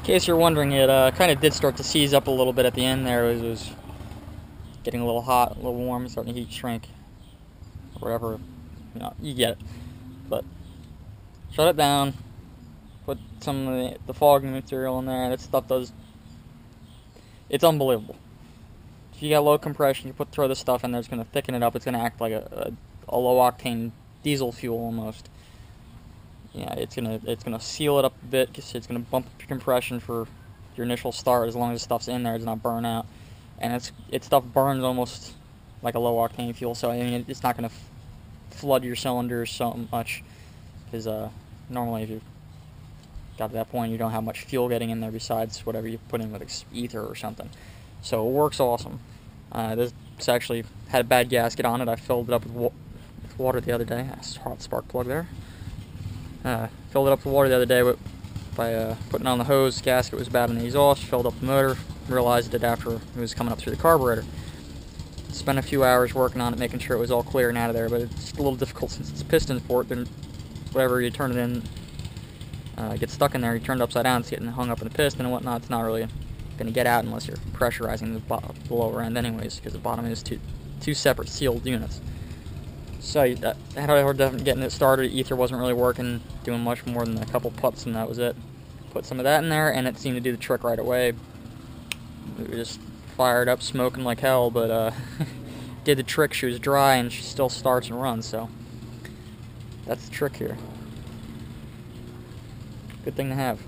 case you're wondering, it kind of did start to seize up a little bit at the end there. It was getting a little hot, a little warm, starting to heat shrink, or whatever. You know, you get it. But shut it down, put some of the fogging material in there, that stuff does, it's unbelievable. If you got low compression, you throw this stuff in there, it's going to thicken it up. It's going to act like a low octane diesel fuel almost. Yeah, it's gonna seal it up a bit, because it's gonna bump up your compression for your initial start. As long as the stuff's in there, it's not burn out, and stuff burns almost like a low octane fuel. So I mean, it's not gonna flood your cylinders so much, because normally if you got to that point, you don't have much fuel getting in there besides whatever you put in with ether or something. So it works awesome. This actually had a bad gasket on it. I filled it up with water the other day. That's a hot spark plug there. Filled it up with water the other day by putting on the hose. The gasket was bad in the exhaust. Filled up the motor. Realized it after it was coming up through the carburetor. Spent a few hours working on it, making sure it was all clear and out of there. But it's a little difficult since it's a piston port. Then whatever you turn it in gets stuck in there. You turn it upside down, it's getting hung up in the piston and whatnot. It's not really going to get out unless you're pressurizing the lower end, anyways, because the bottom is two separate sealed units. So I had a hard time getting it started. Ether wasn't really working, doing much more than a couple putts, and that was it. Put some of that in there, and it seemed to do the trick right away. It just fired up, smoking like hell, but did the trick. She was dry, and she still starts and runs, so that's the trick here. Good thing to have.